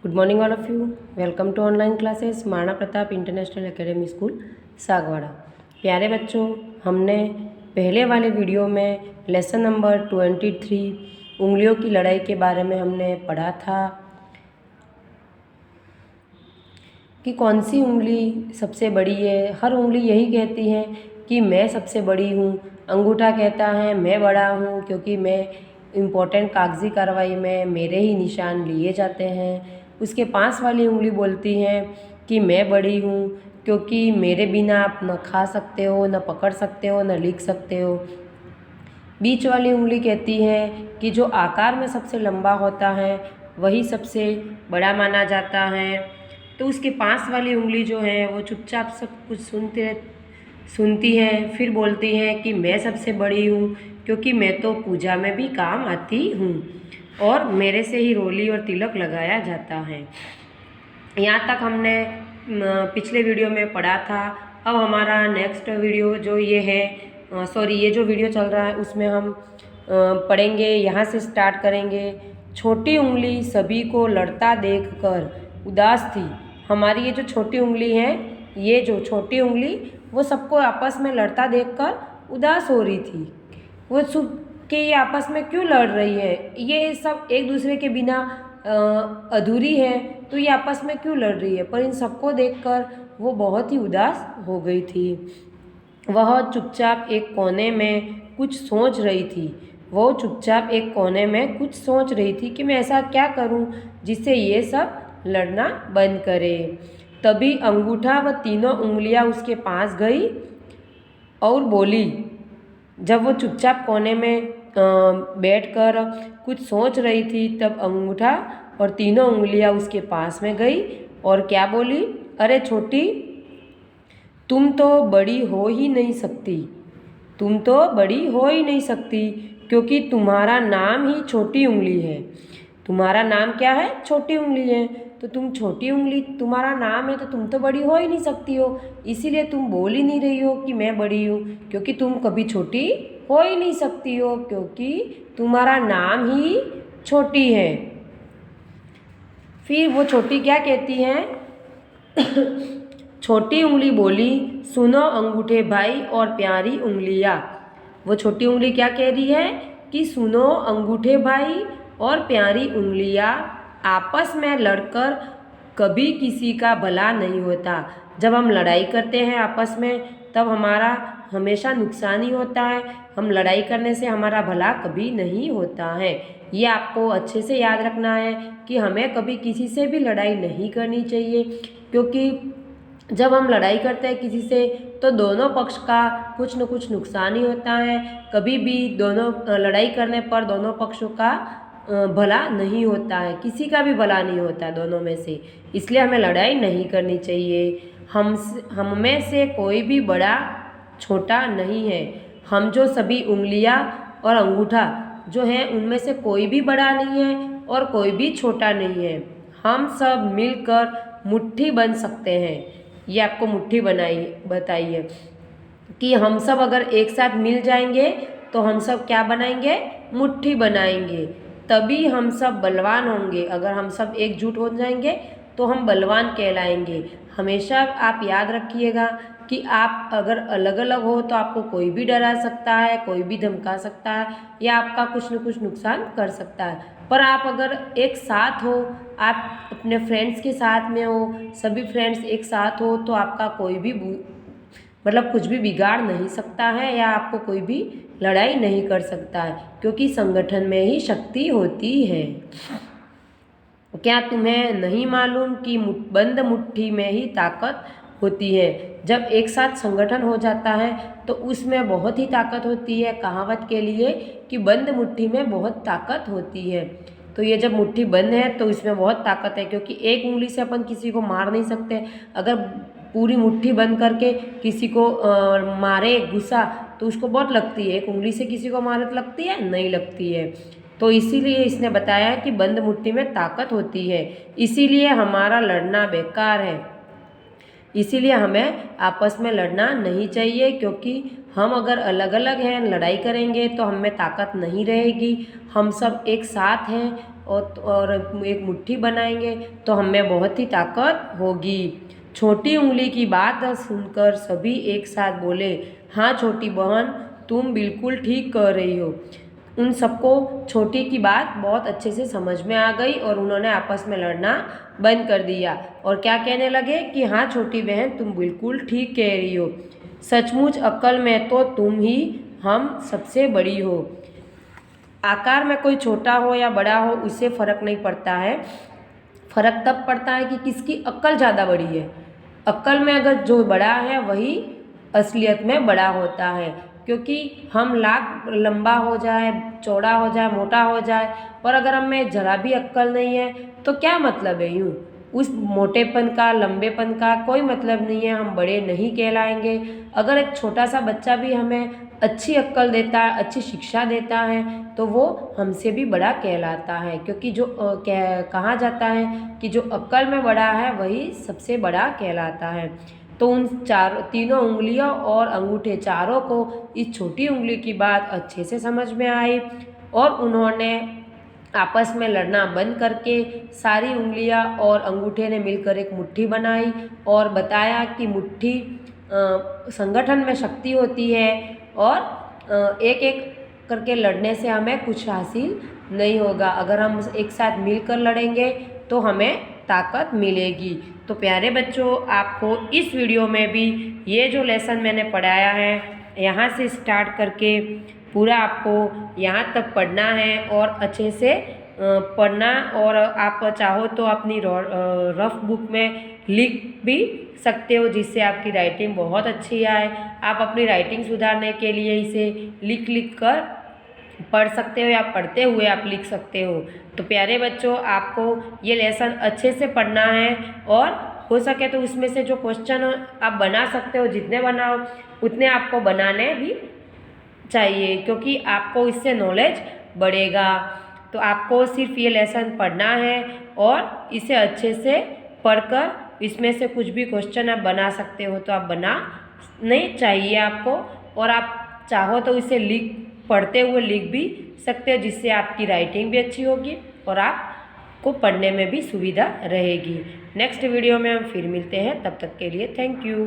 Good morning all of you. Welcome to online classes Maharana Pratap international academy school Sagwara. प्यारे बच्चों, हमने पहले वाले वीडियो में लेसन नंबर 23 उंगलियों की लड़ाई के बारे में हमने पढ़ा था कि कौन सी उंगली सबसे बड़ी है। हर उंगली यही कहती है कि मैं सबसे बड़ी हूँ। अंगूठा कहता है मैं बड़ा हूँ क्योंकि मैं इम्पोर्टेंट कागजी कार्रवाई में मेरे ही निशान लिए जाते हैं। उसके पास वाली उंगली बोलती है कि मैं बड़ी हूँ क्योंकि मेरे बिना आप न खा सकते हो, न पकड़ सकते हो, न लिख सकते हो। बीच वाली उंगली कहती है कि जो आकार में सबसे लंबा होता है वही सबसे बड़ा माना जाता है। तो उसके पास वाली उंगली जो है वो चुपचाप सब कुछ सुनती है, फिर बोलती है कि मैं सबसे बड़ी हूँ क्योंकि मैं तो पूजा में भी काम आती हूँ और मेरे से ही रोली और तिलक लगाया जाता है। यहाँ तक हमने पिछले वीडियो में पढ़ा था। अब हमारा नेक्स्ट वीडियो जो ये है ये जो वीडियो चल रहा है उसमें हम पढ़ेंगे। यहाँ से स्टार्ट करेंगे। छोटी उंगली सभी को लड़ता देखकर उदास थी। हमारी ये जो छोटी उंगली है, ये जो छोटी उंगली वो सबको आपस में लड़ता देखकर उदास हो रही थी। वो कि ये आपस में क्यों लड़ रही है, ये सब एक दूसरे के बिना अधूरी है, तो ये आपस में क्यों लड़ रही है। पर इन सबको देखकर वो बहुत ही उदास हो गई थी। वह चुपचाप एक कोने में कुछ सोच रही थी। वो चुपचाप एक कोने में कुछ सोच रही थी कि मैं ऐसा क्या करूं जिससे ये सब लड़ना बंद करे। तभी अंगूठा व तीनों उंगलियां उसके पास गई और बोली। जब वो चुपचाप कोने में बैठकर कुछ सोच रही थी तब अंगूठा और तीनों उंगलियां उसके पास में गई और क्या बोली, अरे छोटी, तुम तो बड़ी हो ही नहीं सकती। तुम तो बड़ी हो ही नहीं सकती क्योंकि तुम्हारा नाम ही छोटी उंगली है। तुम्हारा नाम क्या है? छोटी उंगली है। तो तुम छोटी उंगली, तुम्हारा नाम है तो तुम तो बड़ी हो ही नहीं सकती हो। इसीलिए तुम बोल ही नहीं रही हो कि मैं बड़ी हूँ, क्योंकि तुम कभी छोटी हो ही नहीं सकती हो क्योंकि तुम्हारा नाम ही छोटी है। फिर वो छोटी क्या कहती है? छोटी उंगली बोली, सुनो अंगूठे भाई और प्यारी उंगलियाँ। वो छोटी उंगली क्या कह रही है कि सुनो अंगूठे भाई और प्यारी उंगलियाँ, आपस में लड़कर कभी किसी का भला नहीं होता। जब हम लड़ाई करते हैं आपस में तब हमारा हमेशा नुकसान ही होता है। हम लड़ाई करने से हमारा भला कभी नहीं होता है। ये आपको अच्छे से याद रखना है कि हमें कभी किसी से भी लड़ाई नहीं करनी चाहिए, क्योंकि जब हम लड़ाई करते हैं किसी से तो दोनों पक्ष का कुछ न कुछ नुकसान ही होता है। कभी भी दोनों लड़ाई करने पर दोनों पक्षों का भला नहीं होता है, किसी का भी भला नहीं होता है दोनों में से। इसलिए हमें लड़ाई नहीं करनी चाहिए। हम में से कोई भी बड़ा छोटा नहीं है। हम जो सभी उंगलियां और अंगूठा जो है उनमें से कोई भी बड़ा नहीं है और कोई भी छोटा नहीं है। हम सब मिलकर मुट्ठी बन सकते हैं। ये आपको मुट्ठी बताई है कि हम सब अगर एक साथ मिल जाएंगे तो हम सब क्या बनाएंगे? मुट्ठी बनाएंगे। तभी हम सब बलवान होंगे। अगर हम सब एकजुट हो जाएंगे तो हम बलवान कहलाएंगे। हमेशा आप याद रखिएगा कि आप अगर अलग अलग हो तो आपको कोई भी डरा सकता है, कोई भी धमका सकता है या आपका कुछ न कुछ नुकसान कर सकता है। पर आप अगर एक साथ हो, आप अपने फ्रेंड्स के साथ में हो, सभी फ्रेंड्स एक साथ हो तो आपका कोई भी कुछ भी बिगाड़ नहीं सकता है या आपको कोई भी लड़ाई नहीं कर सकता है, क्योंकि संगठन में ही शक्ति होती है। क्या तुम्हें नहीं मालूम कि बंद मुट्ठी में ही ताकत होती है? जब एक साथ संगठन हो जाता है तो उसमें बहुत ही ताकत होती है। कहावत के लिए कि बंद मुट्ठी में बहुत ताकत होती है। तो ये जब मुट्ठी बंद है तो इसमें बहुत ताकत है, क्योंकि एक उंगली से अपन किसी को मार नहीं सकते। अगर पूरी मुट्ठी बंद करके किसी को मारे गुस्सा तो उसको बहुत लगती है। एक उंगली से किसी को मारे तो लगती है? नहीं लगती है। तो इसीलिए इसने बताया कि बंद मुट्ठी में ताकत होती है। इसीलिए हमारा लड़ना बेकार है। इसीलिए हमें आपस में लड़ना नहीं चाहिए, क्योंकि हम अगर अलग अलग हैं, लड़ाई करेंगे तो हम में ताकत नहीं रहेगी। हम सब एक साथ हैं और एक मुट्ठी बनाएंगे तो हमें बहुत ही ताकत होगी। छोटी उंगली की बात सुनकर सभी एक साथ बोले, हाँ छोटी बहन, तुम बिल्कुल ठीक कह रही हो। उन सबको छोटी की बात बहुत अच्छे से समझ में आ गई और उन्होंने आपस में लड़ना बंद कर दिया और क्या कहने लगे कि हाँ छोटी बहन, तुम बिल्कुल ठीक कह रही हो। सचमुच अक्ल में तो तुम ही हम सबसे बड़ी हो। आकार में कोई छोटा हो या बड़ा हो उससे फ़र्क नहीं पड़ता है। फ़र्क तब पड़ता है कि किसकी अक्ल ज़्यादा बड़ी है। अक्ल में अगर जो बड़ा है वही असलियत में बड़ा होता है, क्योंकि हम लाख लंबा हो जाए, चौड़ा हो जाए, मोटा हो जाए, पर अगर हमें ज़रा भी अक्ल नहीं है तो क्या मतलब है। यूँ उस मोटेपन का, लंबेपन का कोई मतलब नहीं है, हम बड़े नहीं कहलाएंगे। अगर एक छोटा सा बच्चा भी हमें अच्छी अक्ल देता है, अच्छी शिक्षा देता है, तो वो हमसे भी बड़ा कहलाता है, क्योंकि जो कहा जाता है कि जो अक्ल में बड़ा है वही सबसे बड़ा कहलाता है। तो उन तीनों उंगलियों और अंगूठे चारों को इस छोटी उंगली की बात अच्छे से समझ में आई और उन्होंने आपस में लड़ना बंद करके सारी उंगलियां और अंगूठे ने मिलकर एक मुट्ठी बनाई और बताया कि मुट्ठी संगठन में शक्ति होती है और एक एक करके लड़ने से हमें कुछ हासिल नहीं होगा। अगर हम एक साथ मिलकर लड़ेंगे तो हमें ताकत मिलेगी। तो प्यारे बच्चों, आपको इस वीडियो में भी ये जो लेसन मैंने पढ़ाया है, यहाँ से स्टार्ट करके पूरा आपको यहाँ तक पढ़ना है और अच्छे से पढ़ना। और आप चाहो तो अपनी रफ बुक में लिख भी सकते हो, जिससे आपकी राइटिंग बहुत अच्छी आए। आप अपनी राइटिंग सुधारने के लिए इसे लिख लिख कर पढ़ सकते हो या पढ़ते हुए आप लिख सकते हो। तो प्यारे बच्चों, आपको ये लेसन अच्छे से पढ़ना है और हो सके तो उसमें से जो क्वेश्चन आप बना सकते हो, जितने बनाओ उतने आपको बनाने भी चाहिए, क्योंकि आपको इससे नॉलेज बढ़ेगा। तो आपको सिर्फ ये लेसन पढ़ना है और इसे अच्छे से पढ़कर इसमें से कुछ भी क्वेश्चन आप बना सकते हो तो आप बना नहीं चाहिए आपको। और आप चाहो तो इसे पढ़ते हुए लिख भी सकते हो, जिससे आपकी राइटिंग भी अच्छी होगी और आपको पढ़ने में भी सुविधा रहेगी। नेक्स्ट वीडियो में हम फिर मिलते हैं, तब तक के लिए थैंक यू।